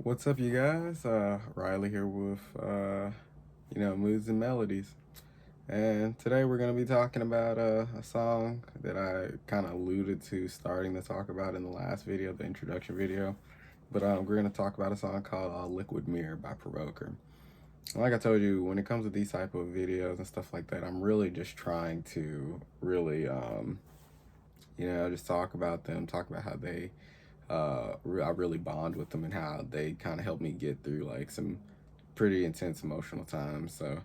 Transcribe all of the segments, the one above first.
What's up, you guys? Riley here with, Moods and Melodies. And today we're going to be talking about a song that I kind of alluded to starting to talk about in the last video, the introduction video. But we're going to talk about a song called Liquid Mirror by Provoker. Like I told you, when it comes to these type of videos and stuff like that, I'm really just trying to really, just talk about them, talk about how they I really bond with them and how they kind of help me get through like some pretty intense emotional times. So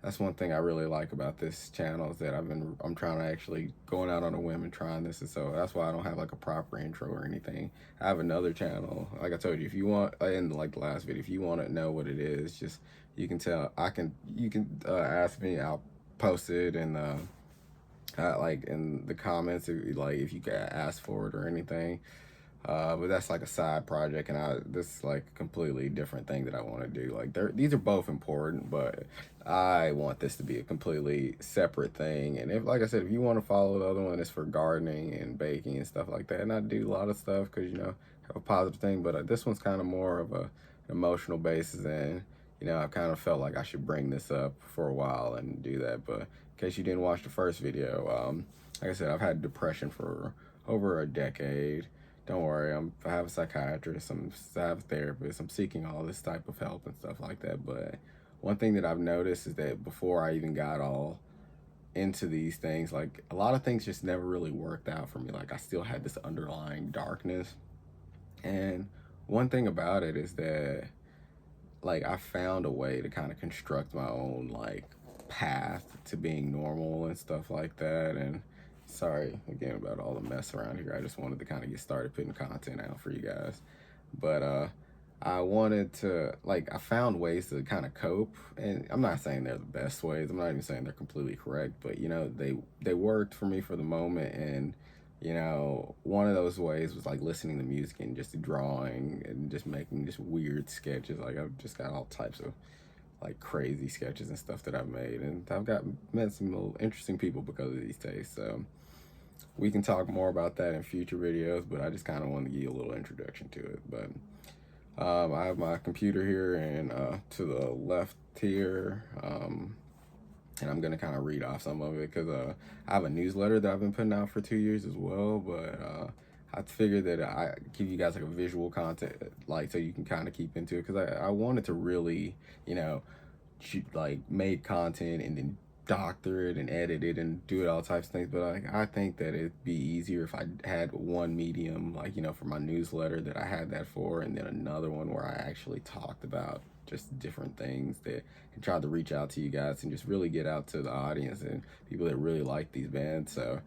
that's one thing I really like about this channel is that I'm trying to actually going out on a whim and trying this, and so that's why I don't have like a proper intro or anything. I have another channel, like I told you, if you want, in like the last video, if you want to know what it is, just you can tell, you can ask me, I'll post it, and like in the comments, like if you can ask for it or anything. But that's like a side project, and this is like a completely different thing that I want to do. Like these are both important, but I want this to be a completely separate thing. And if, like I said, if you want to follow the other one, it's for gardening and baking and stuff like that. And I do a lot of stuff because have a positive thing, but this one's kind of more of an emotional basis, and I kind of felt like I should bring this up for a while and do that. But in case you didn't watch the first video, like I said, I've had depression for over a decade. Don't worry, I have a psychiatrist, I have a therapist, I'm seeking all this type of help and stuff like that. But one thing that I've noticed is that before I even got all into these things, like a lot of things just never really worked out for me. Like I still had this underlying darkness. And one thing about it is that like I found a way to kind of construct my own like path to being normal and stuff like that. And sorry again about all the mess around here. I just wanted to kind of get started putting content out for you guys. But I wanted to, like, I found ways to kind of cope, and I'm not saying they're the best ways. I'm not even saying they're completely correct, but they worked for me for the moment. And one of those ways was like listening to music and just drawing and just making just weird sketches. Like I've just got all types of like crazy sketches and stuff that I've made, and I've met some little interesting people because of these tastes. So we can talk more about that in future videos, but I just kind of want to give you a little introduction to it. But I have my computer here, and to the left here, and I'm gonna kind of read off some of it because I have a newsletter that I've been putting out for 2 years as well. But I figured that I give you guys like a visual content, like so you can kind of keep into it, because I wanted to really, like made content and then doctor it and edit it and do it all types of things. But like I think that it'd be easier if I had one medium, like for my newsletter that I had that for, and then another one where I actually talked about just different things that and tried to reach out to you guys and just really get out to the audience and people that really like these bands. So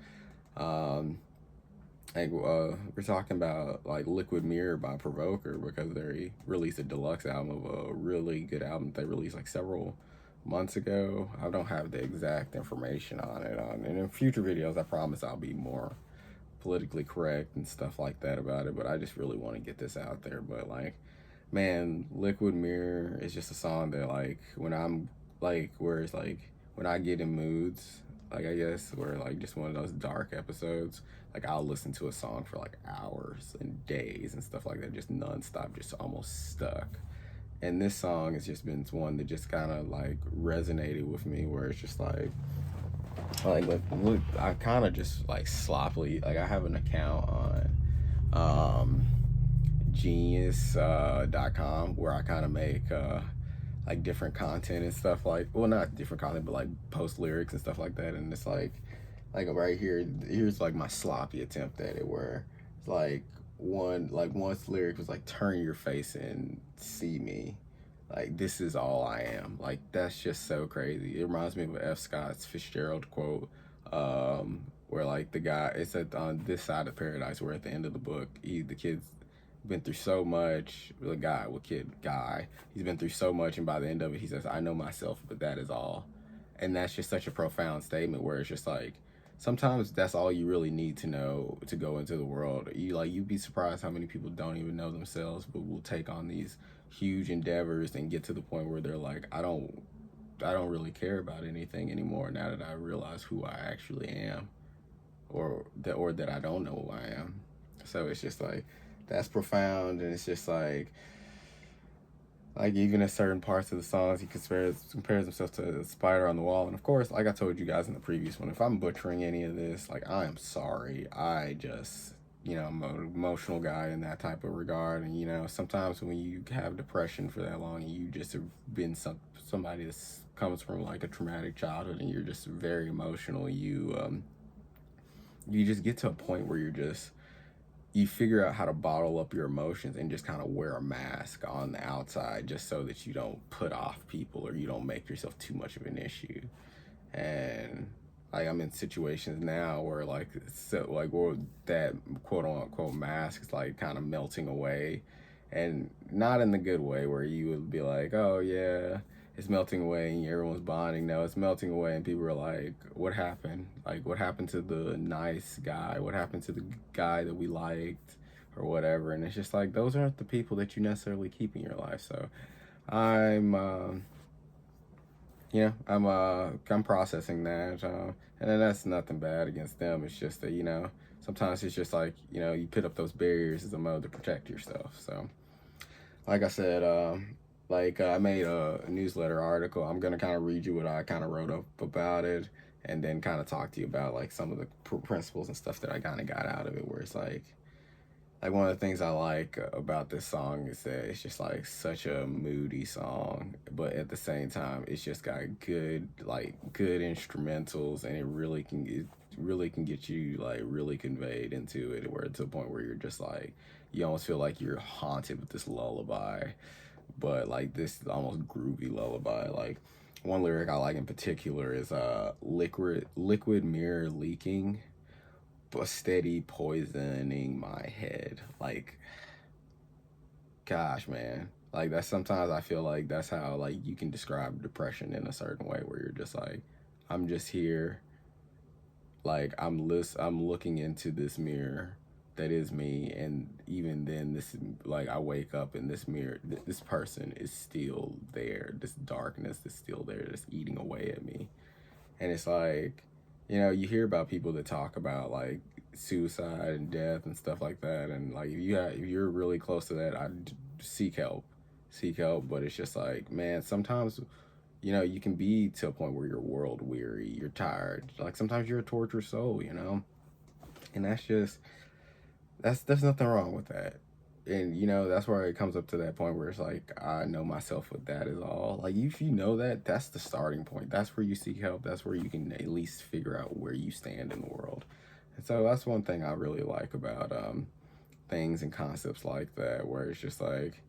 we're talking about like Liquid Mirror by Provoker, because they released a deluxe album of a really good album they released like several months ago. I don't have the exact information on it, and in future videos I promise I'll be more politically correct and stuff like that about it. But I just really want to get this out there. But like, man, Liquid Mirror is just a song that like when I'm like, where it's like when I get in moods, like I guess where like just one of those dark episodes, like I'll listen to a song for like hours and days and stuff like that, just nonstop, just almost stuck. And this song has just been one that just kind of like resonated with me, where it's just look, I kind of just like sloppily, like I have an account on genius.com where I kind of make like different content and stuff, like, well, not different content, but like post lyrics and stuff like that. And it's like right here's like my sloppy attempt at it, where it's like once lyric was like, turn your face and see me, like this is all I am. Like that's just so crazy. It reminds me of an F. Scott Fitzgerald quote, where like the guy, it's at on this side of paradise, where at the end of the book the kid's been through so much. The guy, he's been through so much, and by the end of it he says, I know myself, but that is all. And that's just such a profound statement, where it's just like sometimes that's all you really need to know to go into the world. You'd be surprised how many people don't even know themselves, but will take on these huge endeavors and get to the point where they're like, I don't really care about anything anymore now that I realize who I actually am, or that I don't know who I am. So it's just like, that's profound. And it's just like, Like even in certain parts of the songs, he compares himself to the spider on the wall. And of course, like I told you guys in the previous one, if I'm butchering any of this, like I am sorry. I just, I'm an emotional guy in that type of regard. And sometimes when you have depression for that long, and you just have been somebody that comes from like a traumatic childhood, and you're just very emotional, you just get to a point where you figure out how to bottle up your emotions and just kind of wear a mask on the outside just so that you don't put off people or you don't make yourself too much of an issue. And like I'm in situations now where where that quote unquote mask is like kind of melting away, and not in the good way where you would be like, oh yeah, it's melting away and everyone's bonding. No, it's melting away and people are like, what happened? Like, what happened to the nice guy? What happened to the guy that we liked or whatever? And it's just like, those aren't the people that you necessarily keep in your life. So I'm, I'm processing that. And then that's nothing bad against them. It's just that, sometimes it's just like, you put up those barriers as a mode to protect yourself. So, like I said, I made a newsletter article. I'm gonna kind of read you what I kind of wrote up about it, and then kind of talk to you about like some of the principles and stuff that I kind of got out of it. Where it's like one of the things I like about this song is that it's just like such a moody song, but at the same time, it's just got good instrumentals, and it really can get you like really conveyed into it, where to a point where you're just like you almost feel like you're haunted with this lullaby, but like this almost groovy lullaby. Like one lyric I like in particular is liquid mirror leaking, but steady poisoning my head. Like, gosh, man. Like that's sometimes I feel like that's how like you can describe depression in a certain way where you're just like, I'm just here, like I'm looking into this mirror that is me, and even then this like I wake up and this mirror this person is still there, this darkness is still there, just eating away at me. And it's like, you hear about people that talk about like suicide and death and stuff like that, and like if you're really close to that, I seek help, but it's just like, man, sometimes you can be to a point where you're world weary, you're tired, like sometimes you're a tortured soul, and there's nothing wrong with that. And that's where it comes up to that point where it's like I know myself with that is all. Like if you know that, that's the starting point. That's where you seek help. That's where you can at least figure out where you stand in the world. And so that's one thing I really like about things and concepts like that, where it's just like,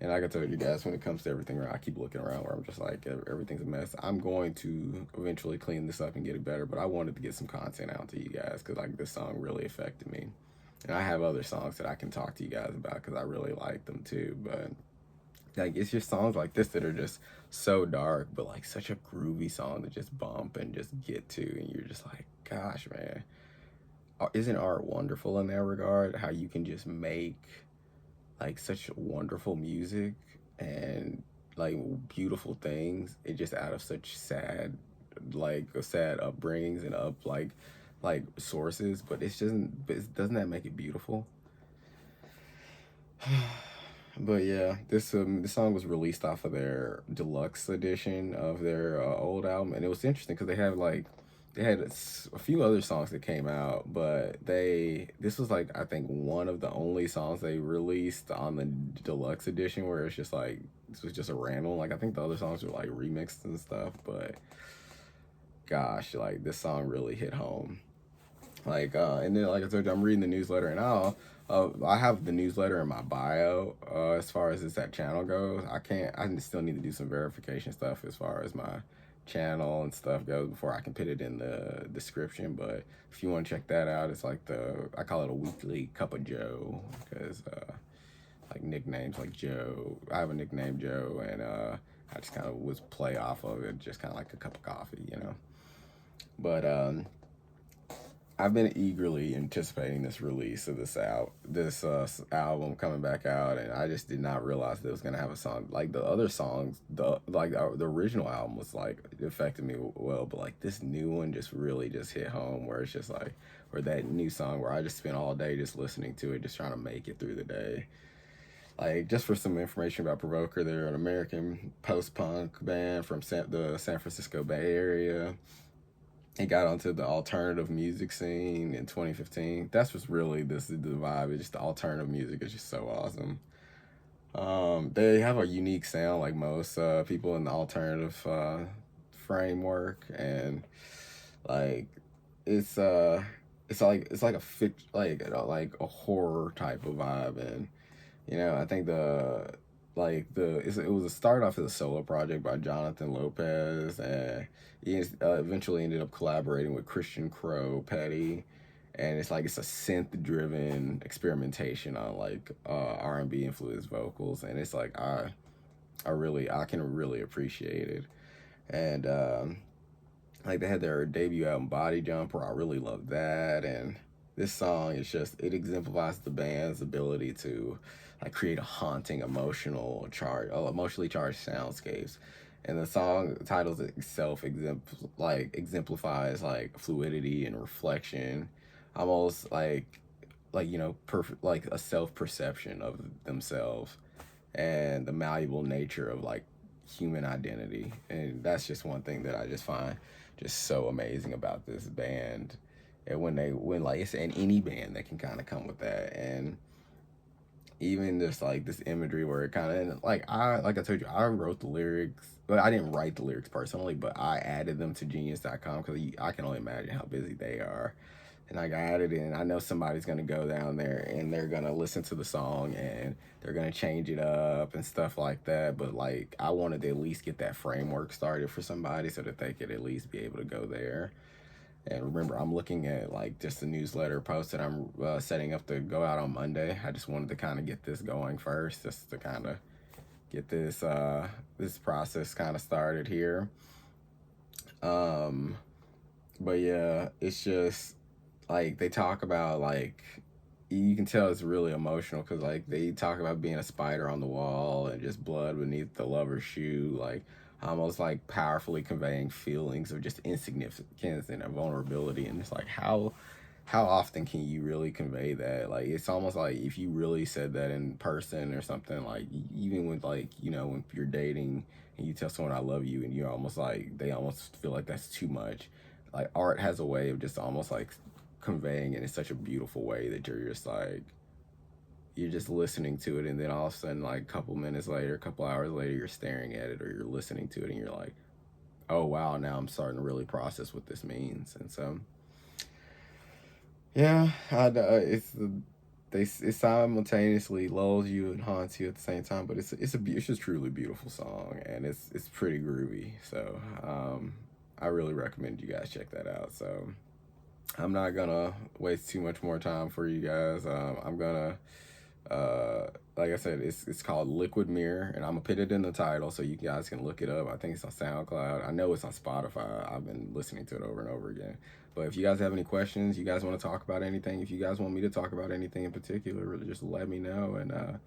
and like I told you guys, when it comes to everything, I keep looking around where I'm just like, everything's a mess. I'm going to eventually clean this up and get it better, but I wanted to get some content out to you guys because like this song really affected me. And I have other songs that I can talk to you guys about because I really like them too. But like it's just songs like this that are just so dark, but like such a groovy song to just bump and just get to, and you're just like, gosh, man, isn't art wonderful in that regard? How you can just make like such wonderful music and like beautiful things, it just out of such sad upbringings and like sources, but doesn't that make it beautiful? But yeah, this song was released off of their deluxe edition of their old album, and it was interesting because they had a few other songs that came out, but this was like I think one of the only songs they released on the deluxe edition where it's just like this was just a random. Like I think the other songs were like remixed and stuff, but gosh, like this song really hit home. Like and then like I told you, I'm reading the newsletter, and I have the newsletter in my bio. As far as that channel goes, I still need to do some verification stuff as far as my channel and stuff goes before I can put it in the description. But if you want to check that out, it's like I call it a weekly cup of Joe because like nicknames like Joe. I have a nickname Joe, and I just kind of was play off of it, just kind of like a cup of coffee. But I've been eagerly anticipating this release of this album coming back out, and I just did not realize that it was gonna have a song like the other songs. The original album was like it affected me well, but like this new one just really just hit home, where it's just like, or that new song where I just spent all day just listening to it, just trying to make it through the day. like, just for some information about Provoker, they're an American post-punk band from the San Francisco Bay Area. It got onto the alternative music scene in 2015. That's what's really this is the vibe. It's just the alternative music is just so awesome. They have a unique sound, like most people in the alternative framework, and like it's it's like a like a horror type of vibe, and I think it was a start off as a solo project by Jonathan Lopez, and he eventually ended up collaborating with Christian Crow Petty, and it's a synth driven experimentation on like R&B influenced vocals, and it's like I can really appreciate it, and like they had their debut album Body Jumper. I really love that, and this song is just it exemplifies the band's ability to like create a haunting, emotionally charged soundscapes. And the song titles itself exemplifies like fluidity and reflection, almost like perfect like a self perception of themselves and the malleable nature of like human identity. And that's just one thing that I just find just so amazing about this band. And when like it's in any band that can kind of come with that, and even just like this imagery where it kind of like I told you, I wrote the lyrics, but I didn't write the lyrics personally, but I added them to genius.com because I can only imagine how busy they are. And I got it, and I know somebody's gonna go down there and they're gonna listen to the song and they're gonna change it up and stuff like that. But like, I wanted to at least get that framework started for somebody so that they could at least be able to go there. And remember, I'm looking at like just the newsletter post that I'm setting up to go out on Monday. I just wanted to kind of get this going first, just to kind of get this process kind of started here. But yeah, it's just like they talk about like you can tell it's really emotional because like they talk about being a spider on the wall and just blood beneath the lover's shoe, like almost like powerfully conveying feelings of just insignificance and vulnerability. And it's like how often can you really convey that? Like it's almost like if you really said that in person or something, like even with like when you're dating and you tell someone I love you and you're almost like they almost feel like that's too much. Like art has a way of just almost like conveying it in such a beautiful way that you're just listening to it, and then all of a sudden like a couple minutes later, a couple hours later, you're staring at it or you're listening to it and you're like, oh wow, now I'm starting to really process what this means. And so yeah, it simultaneously lulls you and haunts you at the same time, but it's just truly beautiful song, and it's pretty groovy. So I really recommend you guys check that out. So I'm not gonna waste too much more time for you guys. I'm gonna, like I said, it's called Liquid Mirror, and I'm gonna put it in the title so you guys can look it up. I think it's on SoundCloud. I know it's on Spotify. I've been listening to it over and over again. But if you guys have any questions, you guys want to talk about anything, if you guys want me to talk about anything in particular, really just let me know, and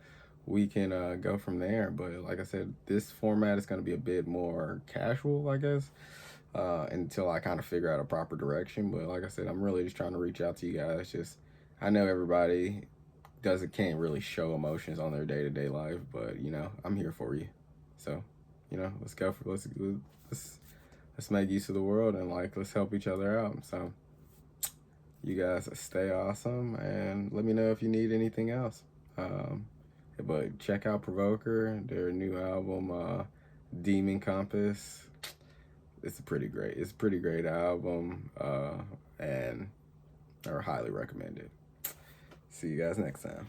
we can go from there. But like I said, this format is gonna be a bit more casual, I guess, until I kind of figure out a proper direction. But like I said, I'm really just trying to reach out to you guys. Just I know everybody can't really show emotions on their day-to-day life, but I'm here for you. So let's make use of the world, and like let's help each other out. So you guys stay awesome, and let me know if you need anything else. But check out Provoker, their new album, Demon Compass. It's a pretty great album, and I highly recommend it. See you guys next time.